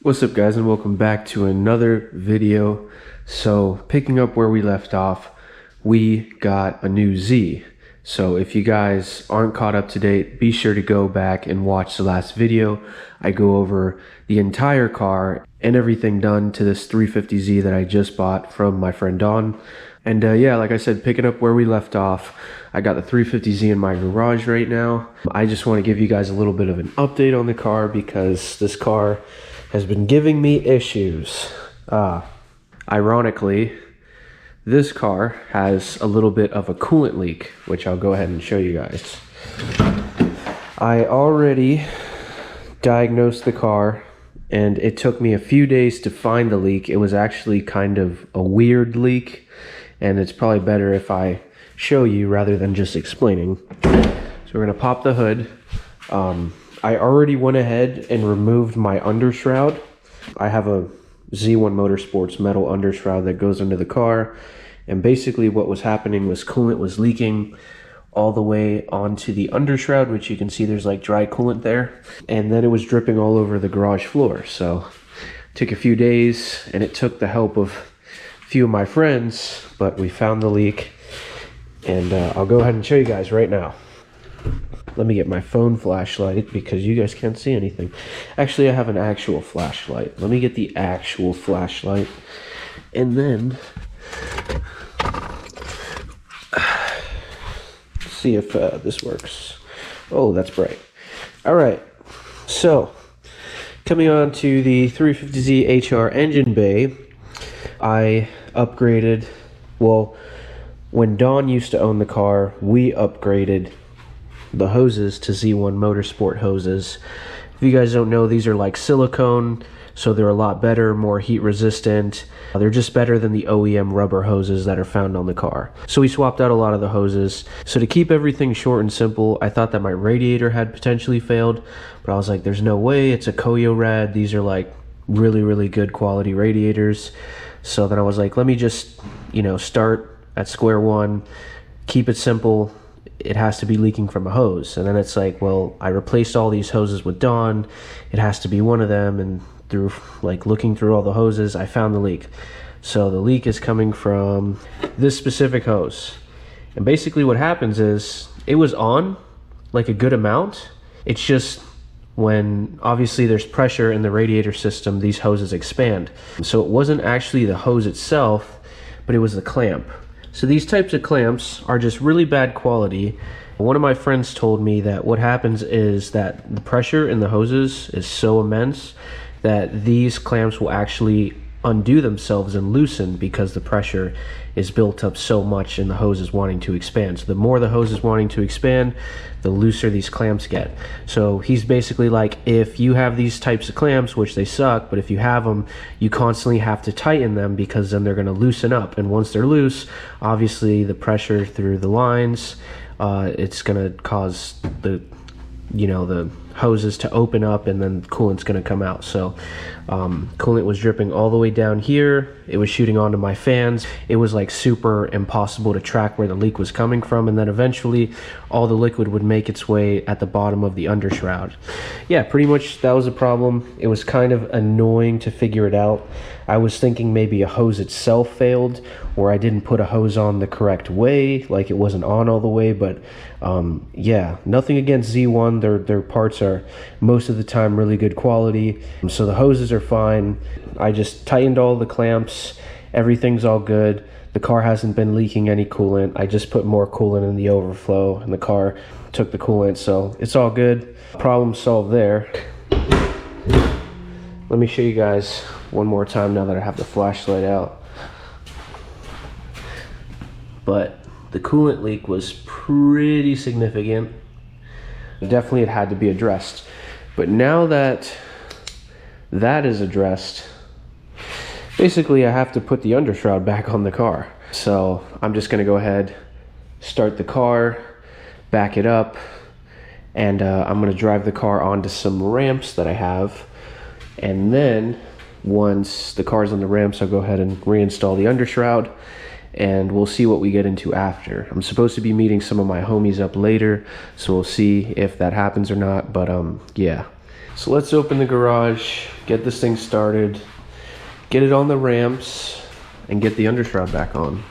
What's up guys, and welcome back to another video. So picking up where we left off, we got a new Z. So if you guys aren't caught up to date, be sure to go back and watch the last video. I go over the entire car and everything done to this 350Z that I just bought from my friend Don. And yeah, like I said, picking up where we left off, I got the 350Z in my garage right now. I just want to give you guys a little bit of an update on the car because this car has been giving me issues. Ironically, this car has a little bit of a coolant leak, which I'll go ahead and show you guys. I already diagnosed the car, and it took me a few days to find the leak. It was actually kind of a weird leak, and it's probably better if I show you rather than just explaining. So we're gonna pop the hood. I already went ahead and removed my undershroud. I have a Z1 Motorsports metal undershroud that goes under the car. And basically what was happening was coolant was leaking all the way onto the undershroud, which you can see there's like dry coolant there. And then it was dripping all over the garage floor. So it took a few days, and it took the help of a few of my friends, but we found the leak. And I'll go ahead and show you guys right now. Let me get my phone flashlight because you guys can't see anything. Actually, I have an actual flashlight. Let me get the actual flashlight. And then see if this works. Oh, that's bright. All right. So coming on to the 350Z HR engine bay, I upgraded. Well, when Don used to own the car, we upgraded the hoses to Z1 Motorsport hoses. If you guys don't know, these are like silicone, so they're a lot better, more heat resistant. They're just better than the OEM rubber hoses that are found on the car. So we swapped out a lot of the hoses. So to keep everything short and simple, I thought that my radiator had potentially failed, but I was like, there's no way, it's a Koyo Rad. These are like really good quality radiators. So then I was like, let me just, start at square one, keep it simple. It has to be leaking from a hose. And then it's like, well, I replaced all these hoses with Dawn. It has to be one of them. And through like looking through all the hoses, I found the leak. So the leak is coming from this specific hose. And basically what happens is it was on like a good amount. It's just when obviously there's pressure in the radiator system, these hoses expand. So it wasn't actually the hose itself, but it was the clamp. So these types of clamps are just really bad quality. One of my friends told me that what happens is that the pressure in the hoses is so immense that these clamps will actually undo themselves and loosen because the pressure is built up so much in the hoses wanting to expand. So the more the hose is wanting to expand, the looser these clamps get. So he's basically like, if you have these types of clamps, which they suck, but if you have them, you constantly have to tighten them because then they're going to loosen up. And once they're loose, obviously the pressure through the lines, it's going to cause the hoses to open up, and then coolant's going to come out. So coolant was dripping all the way down here. It was shooting onto my fans. It was like super impossible to track where the leak was coming from, and then eventually all the liquid would make its way at the bottom of the undershroud. Yeah, pretty much that was a problem. It was kind of annoying to figure it out. I was thinking maybe a hose itself failed, or I didn't put a hose on the correct way, like it wasn't on all the way. But yeah, nothing against Z1. Their parts are most of the time really good quality, so the hoses are fine. I just tightened all the clamps. Everything's all good. The car hasn't been leaking any coolant. I just put more coolant in the overflow, and the car took the coolant, so it's all good. Problem solved there. Let me show you guys one more time now that I have the flashlight out. But the coolant leak was pretty significant. Definitely it had to be addressed. But now that that is addressed, basically I have to put the undershroud back on the car. So I'm just gonna go ahead, start the car, back it up, and I'm gonna drive the car onto some ramps that I have. And then once the car's on the ramps, I'll go ahead and reinstall the undershroud, and we'll see what we get into after. I'm supposed to be meeting some of my homies up later, so we'll see if that happens or not. But yeah, So let's open the garage, get this thing started, get it on the ramps, and get the undershroud back on.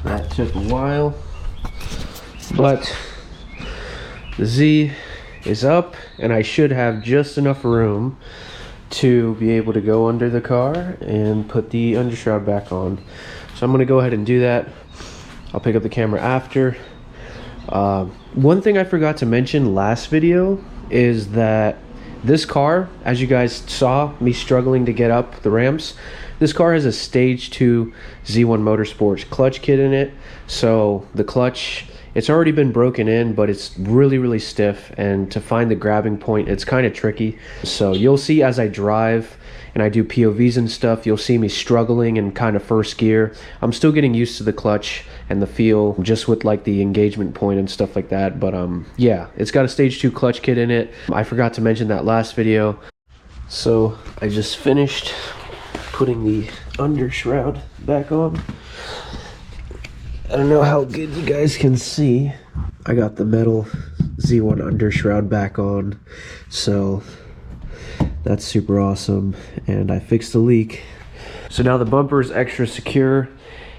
That took a while, but the Z is up and I should have just enough room to be able to go under the car and put the undershroud back on. So I'm going to go ahead and do that. I'll pick up the camera after. One thing I forgot to mention last video is that this car, as you guys saw me struggling to get up the ramps, this car has a stage 2 Z1 Motorsports clutch kit in it. So the clutch, it's already been broken in, but it's really stiff, and to find the grabbing point, it's kind of tricky. So you'll see as I drive and I do POVs and stuff, you'll see me struggling in kind of first gear. I'm still getting used to the clutch and the feel just with like the engagement point and stuff like that. But yeah, it's got a stage 2 clutch kit in it. I forgot to mention that last video. So I just finished putting the undershroud back on. I don't know how good you guys can see. I got the metal Z1 undershroud back on, so that's super awesome. And I fixed the leak. So now the bumper is extra secure,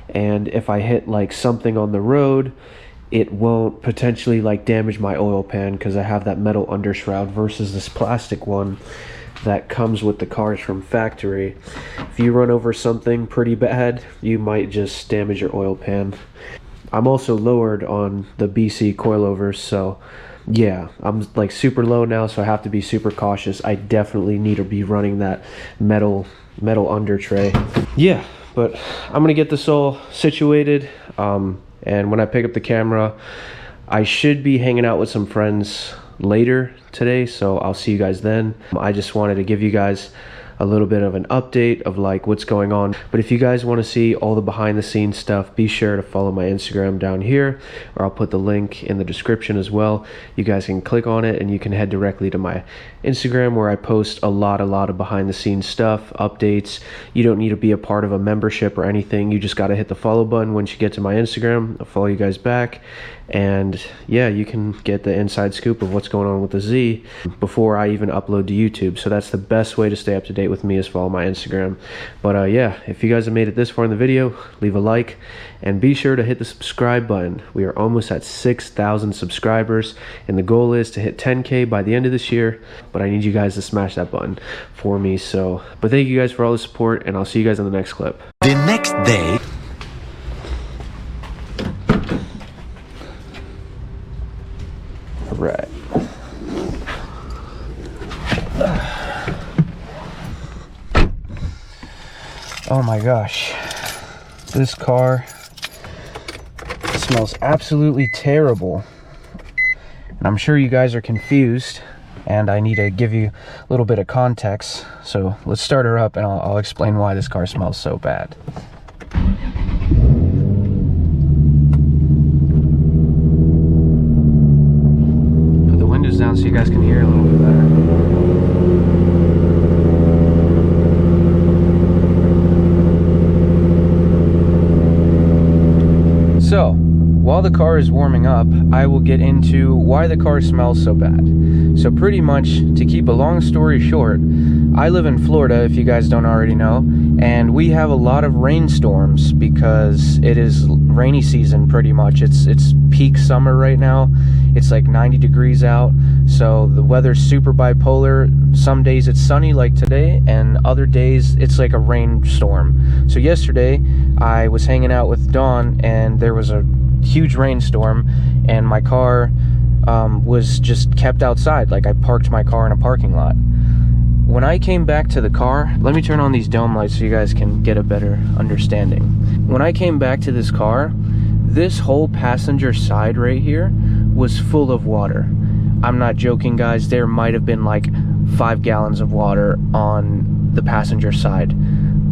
and if I hit like something on the road, it won't potentially like damage my oil pan because I have that metal undershroud versus this plastic one that comes with the cars from factory. If you run over something pretty bad, you might just damage your oil pan. I'm also lowered on the BC coilovers, so yeah, I'm like super low now, so I have to be super cautious. I definitely need to be running that metal under tray. Yeah, but I'm gonna get this all situated, and when I pick up the camera, I should be hanging out with some friends later today, so I'll see you guys then. I just wanted to give you guys a little bit of an update of like what's going on. But if you guys want to see all the behind the scenes stuff, be sure to follow my Instagram down here, or I'll put the link in the description as well. You guys can click on it and you can head directly to my Instagram, where I post a lot of behind the scenes stuff, updates. You don't need to be a part of a membership or anything. You just got to hit the follow button once you get to my Instagram. I'll follow you guys back, and yeah, you can get the inside scoop of what's going on with the Z before I even upload to YouTube. So that's the best way to stay up to date with me, is follow my Instagram. But yeah, if you guys have made it this far in the video, leave a like and be sure to hit the subscribe button. We are almost at 6,000 subscribers, and the goal is to hit 10K by the end of this year, but I need you guys to smash that button for me. So, but thank you guys for all the support, and I'll see you guys in the next clip. The next day. Right. Oh my gosh, this car smells absolutely terrible, and I'm sure you guys are confused, and I need to give you a little bit of context. So let's start her up and I'll explain why this car smells so bad. Put the windows down so you guys can hear a little bit better. So, while the car is warming up, I will get into why the car smells so bad. So pretty much, to keep a long story short, I live in Florida, if you guys don't already know, and we have a lot of rainstorms because it is rainy season pretty much. It's peak summer right now. It's like 90 degrees out, so the weather's super bipolar. Some days it's sunny like today, and other days it's like a rainstorm. So yesterday I was hanging out with Dawn, and there was a huge rainstorm, and my car was just kept outside. Like, I parked my car in a parking lot. When I came back to the car, let me turn on these dome lights so you guys can get a better understanding. When I came back to this car, This whole passenger side right here was full of water. I'm not joking, guys. There might have been like 5 gallons of water on the passenger side.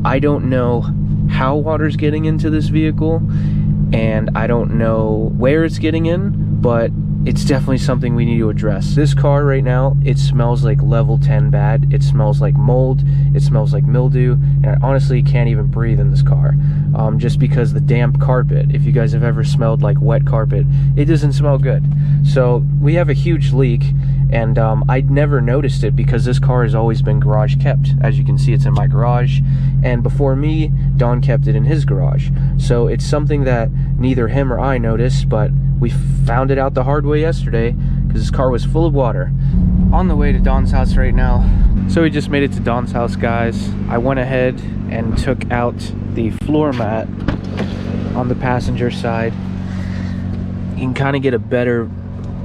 I don't know how water's getting into this vehicle, and I don't know where it's getting in, but it's definitely something we need to address. This car right now, it smells like level 10 bad. It smells like mold. It smells like mildew. And I honestly can't even breathe in this car. Just because the damp carpet, if you guys have ever smelled like wet carpet, it doesn't smell good. So we have a huge leak, and I'd never noticed it because this car has always been garage kept. As you can see, it's in my garage. And before me, Don kept it in his garage. So it's something that neither him or I noticed, but we found it out the hard way yesterday because this car was full of water. On the way to Don's house right now. So we just made it to Don's house, guys. I went ahead and took out the floor mat on the passenger side. You can kind of get a better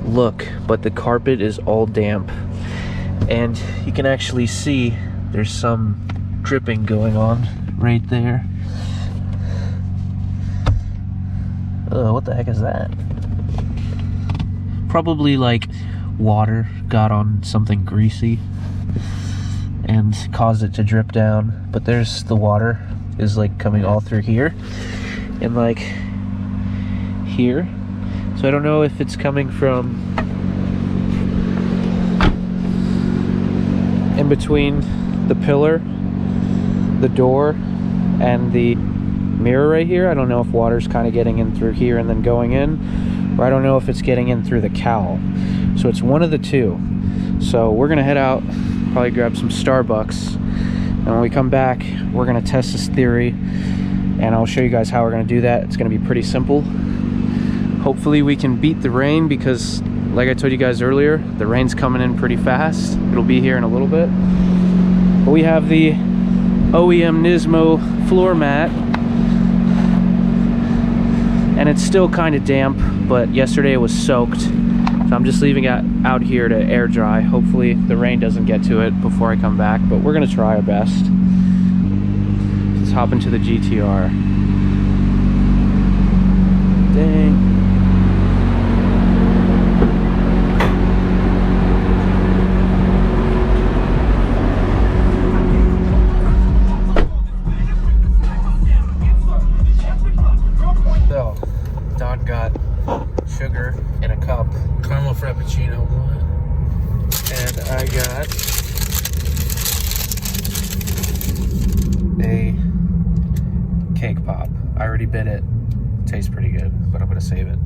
look, but the carpet is all damp. And you can actually see there's some dripping going on right there. Oh, what the heck is that? Probably like water got on something greasy and caused it to drip down. But there's the water is like coming all through here and like here. So I don't know if it's coming from in between the pillar, the door, and the mirror right here. I don't know if water's kind of getting in through here and then going in, or I don't know if it's getting in through the cowl. So it's one of the two. So we're gonna head out, probably grab some Starbucks, and when we come back, we're gonna test this theory, and I'll show you guys how we're gonna do that. It's gonna be pretty simple. Hopefully we can beat the rain, because like I told you guys earlier, the rain's coming in pretty fast. It'll be here in a little bit. But we have the OEM Nismo floor mat, and it's still kind of damp, but yesterday it was soaked. So I'm just leaving it out here to air dry. Hopefully the rain doesn't get to it before I come back, but we're gonna try our best. Let's hop into the GTR. Dang. So, Don got sugar in a cup, caramel frappuccino one, and I got a cake pop. I already bit it. Tastes pretty good, but I'm gonna save it.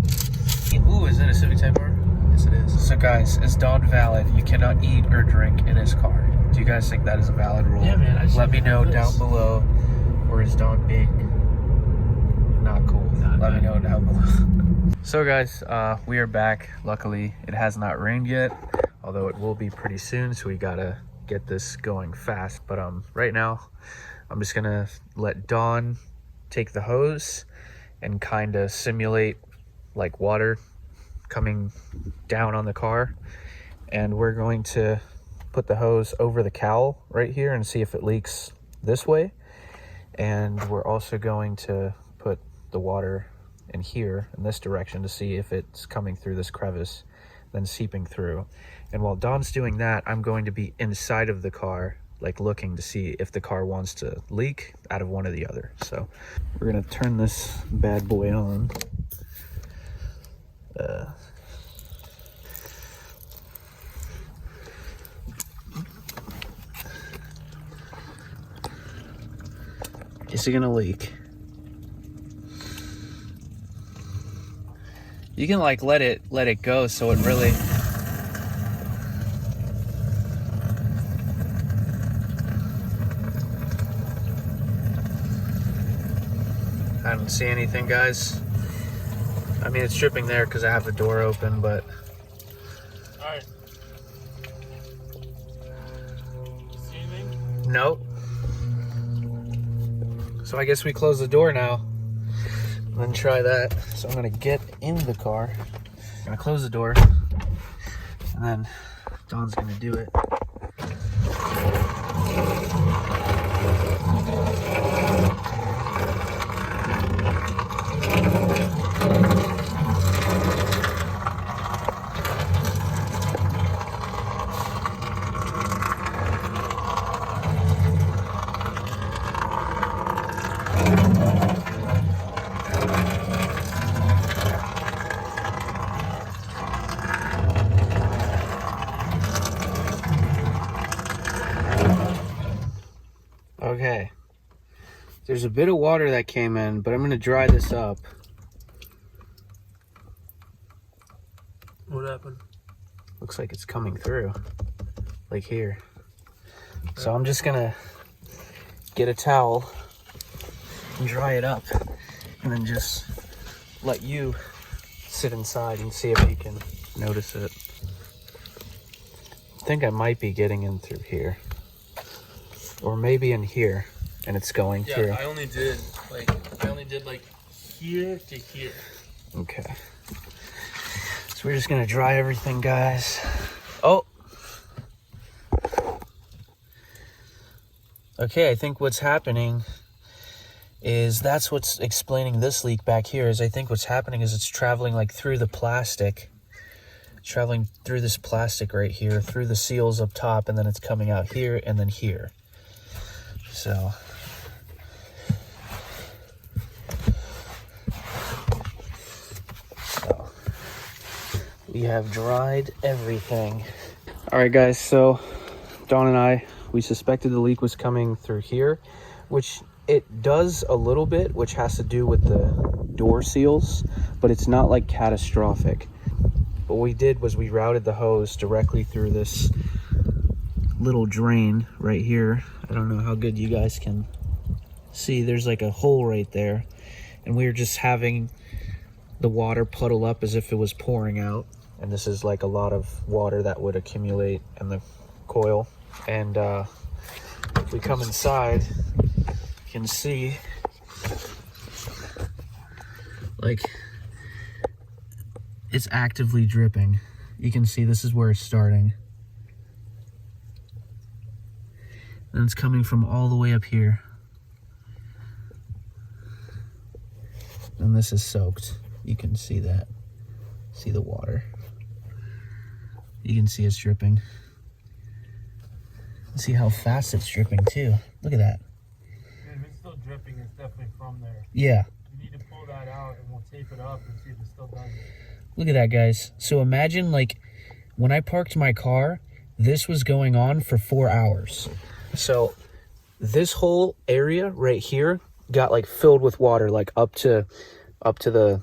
Ooh, is it a Civic Type R? Yes, it is. So guys, is Don valid? You cannot eat or drink in his car. Do you guys think that is a valid rule? Yeah, man. Let me know down below. Or is Don being not cool? Let me know down below. So guys, we are back. Luckily, it has not rained yet, although it will be pretty soon, so we gotta get this going fast. But right now, I'm just gonna let Don take the hose and kind of simulate like water coming down on the car, and we're going to put the hose over the cowl right here and see if it leaks this way. And we're also going to put the water in here in this direction to see if it's coming through this crevice, then seeping through. And while Don's doing that, I'm going to be inside of the car, like looking to see if the car wants to leak out of one or the other. So we're gonna turn this bad boy on. Is it gonna leak? You can like let it go so it really I don't see anything, guys. I mean, it's dripping there because I have the door open, but Alright. See anything? nope. So I guess we close the door now and then try that. So I'm gonna get in the car, I'm gonna close the door, and then Don's gonna do it. There's a bit of water that came in, but I'm going to dry this up. What happened? Looks like it's coming through, like here. So I'm just going to get a towel and dry it up, and then just let you sit inside and see if you can notice it. I think I might be getting in through here, or maybe in here, and it's going through. Yeah, I only did like here to here. Okay. So we're just gonna dry everything, guys. Oh. Okay, I think what's happening is that's what's explaining this leak back here. Is I think what's happening is it's traveling like through the plastic, traveling through this plastic right here, through the seals up top, and then it's coming out here and then here. So we have dried everything. All right, guys, so Dawn and I, we suspected the leak was coming through here, which it does a little bit, which has to do with the door seals, but it's not like catastrophic. What we did was we routed the hose directly through this little drain right here. I don't know how good you guys can see. There's like a hole right there, and we were just having the water puddle up as if it was pouring out. And this is like a lot of water that would accumulate in the coil. And if we come inside, you can see like it's actively dripping. You can see this is where it's starting. And it's coming from all the way up here. And this is soaked. You can see that. See the water. You can see it's dripping. See how fast it's dripping too. Look at that. If it's still dripping, it's definitely from there. Yeah. You need to pull that out and we'll tape it up and see if it's still done. Look at that, guys. So imagine like when I parked my car, this was going on for 4 hours. So this whole area right here got like filled with water, like up to the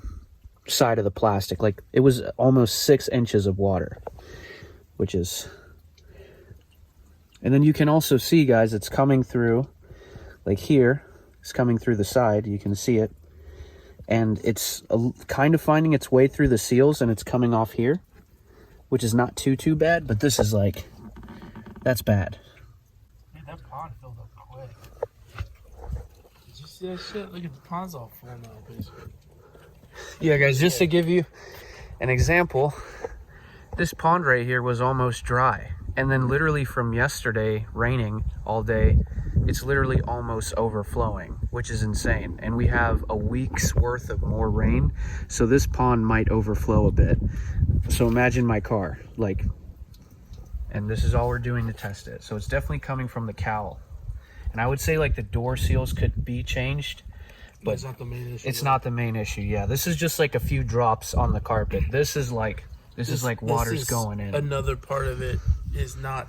side of the plastic. Like it was almost 6 inches of water, which is, and then you can also see, guys, it's coming through like here. It's coming through the side. You can see it. And it's kind of finding its way through the seals, and it's coming off here, which is not too bad, but this is like, that's bad. Dude, that pond filled up quick. Did you see that shit? Look at the pond's all full now, basically. Yeah, guys, just to give you an example, this pond right here was almost dry. And then literally from yesterday, raining all day, it's literally almost overflowing, which is insane. And we have a week's worth of more rain, so this pond might overflow a bit. So imagine my car, like, and this is all we're doing to test it. So it's definitely coming from the cowl. And I would say like the door seals could be changed, but it's not the main issue. It's not the main issue. Yeah, this is just like a few drops on the carpet. This is like water's going in. Another part of it is not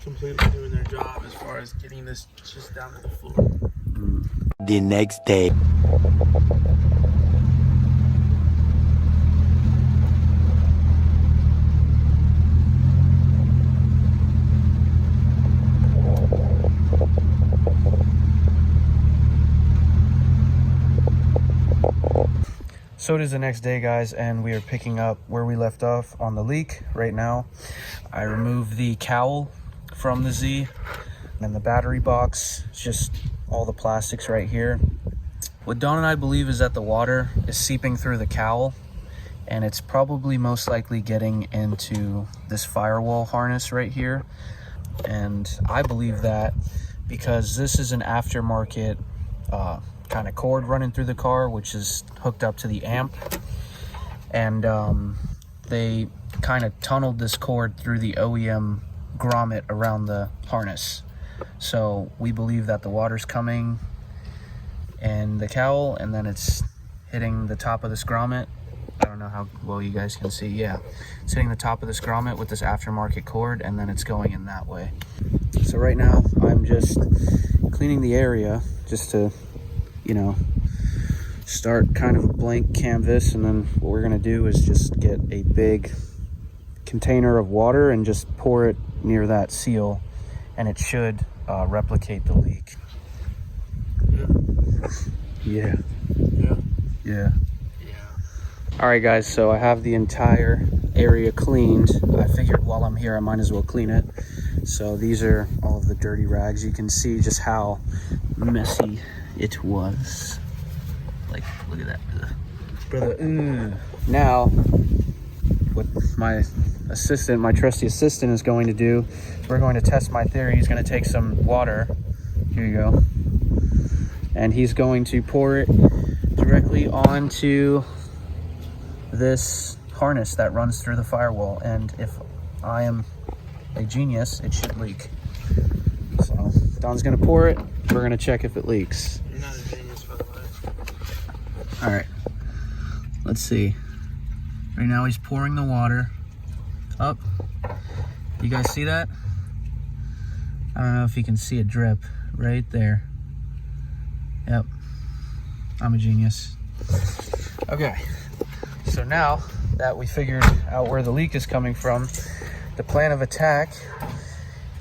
completely doing their job as far as getting this just down to the floor. The next day. So it is the next day, guys, and we are picking up where we left off on the leak right now. I removed the cowl from the Z and the battery box. It's just all the plastics right here. What Dawn and I believe is that the water is seeping through the cowl, and it's probably most likely getting into this firewall harness right here. And I believe that because this is an aftermarket kind of cord running through the car, which is hooked up to the amp, and they kind of tunneled this cord through the OEM grommet around the harness. So we believe that the water's coming in the cowl, and then it's hitting the top of this grommet. I don't know how well you guys can see. Yeah, it's hitting the top of this grommet with this aftermarket cord, and then it's going in that way. So right now I'm just cleaning the area just to you know, start kind of a blank canvas, and then what we're gonna do is just get a big container of water and just pour it near that seal, and it should replicate the leak. Yeah. All right, guys, so I have the entire area cleaned. I figured while I'm here, I might as well clean it. So these are all of the dirty rags. You can see just how messy it was. Like, look at that. Brother, Now, what my assistant, my trusty assistant, is going to do, we're going to test my theory. He's going to take some water. Here you go. And he's going to pour it directly onto this harness that runs through the firewall, and if I am a genius, it should leak. So Don's gonna pour it. We're gonna check if it leaks. You're not a genius, by the way. All right, let's see. Right now he's pouring the water up. You guys see that? I don't know if you can see a drip right there. Yep, I'm a genius. Okay. So now that we figured out where the leak is coming from, the plan of attack,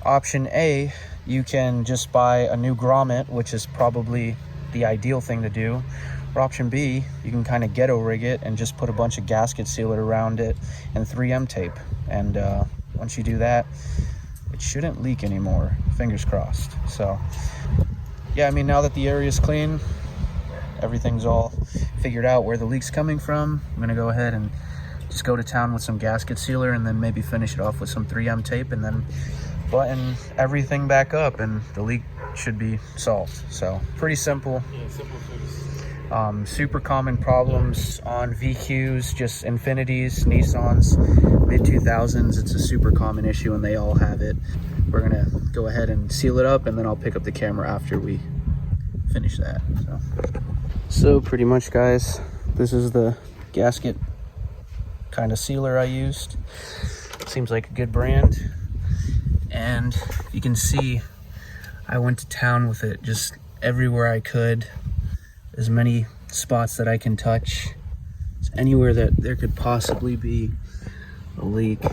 option A, you can just buy a new grommet, which is probably the ideal thing to do. Or option B, you can kind of ghetto rig it and just put a bunch of gasket sealer around it and 3M tape. And once you do that, it shouldn't leak anymore, fingers crossed. So yeah, I mean, now that the area is clean, everything's all figured out where the leak's coming from, I'm gonna go ahead and just go to town with some gasket sealer and then maybe finish it off with some 3M tape and then button everything back up, and the leak should be solved. So pretty simple. Yeah, simple fix. Super common problems on VQs, just Infinities, Nissans, mid-2000s. It's a super common issue and they all have it. We're gonna go ahead and seal it up, and then I'll pick up the camera after we finish that. So pretty much, guys, this is the gasket kind of sealer I used. Seems like a good brand. And you can see I went to town with it, just everywhere I could. As many spots that I can touch. Anywhere that there could possibly be a leak.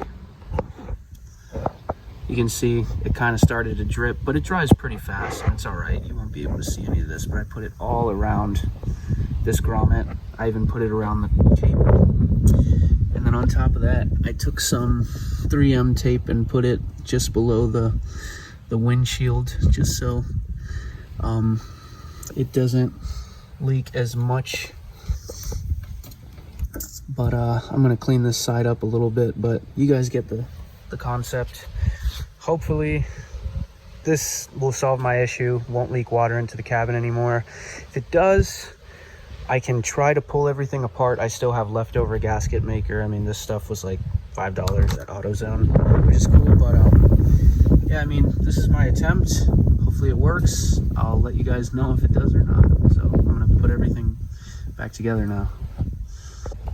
You can see it kind of started to drip, but it dries pretty fast, and it's all right. You won't be able to see any of this, but I put it all around this grommet. I even put it around the cable. And then on top of that, I took some 3M tape and put it just below the windshield, just so it doesn't leak as much. But I'm gonna clean this side up a little bit, but you guys get the concept. Hopefully this will solve my issue, won't leak water into the cabin anymore. If it does, I can try to pull everything apart. I still have leftover gasket maker. I mean, this stuff was like $5 at AutoZone, which is cool, but yeah, I mean, this is my attempt. Hopefully it works. I'll let you guys know if it does or not. So I'm gonna put everything back together now.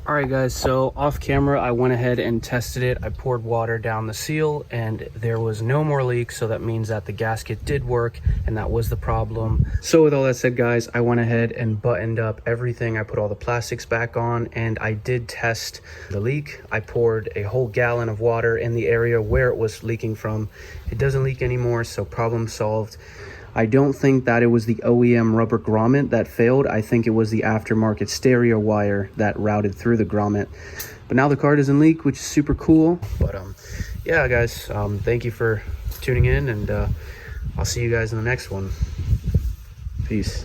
All right, guys, so off camera, I went ahead and tested it. I poured water down the seal and there was no more leaks. So that means that the gasket did work and that was the problem. So with all that said, guys, I went ahead and buttoned up everything. I put all the plastics back on and I did test the leak. I poured a whole gallon of water in the area where it was leaking from. It doesn't leak anymore, so problem solved. I don't think that it was the OEM rubber grommet that failed. I think it was the aftermarket stereo wire that routed through the grommet. But now the car doesn't leak, which is super cool. But yeah, guys, thank you for tuning in, and I'll see you guys in the next one. Peace.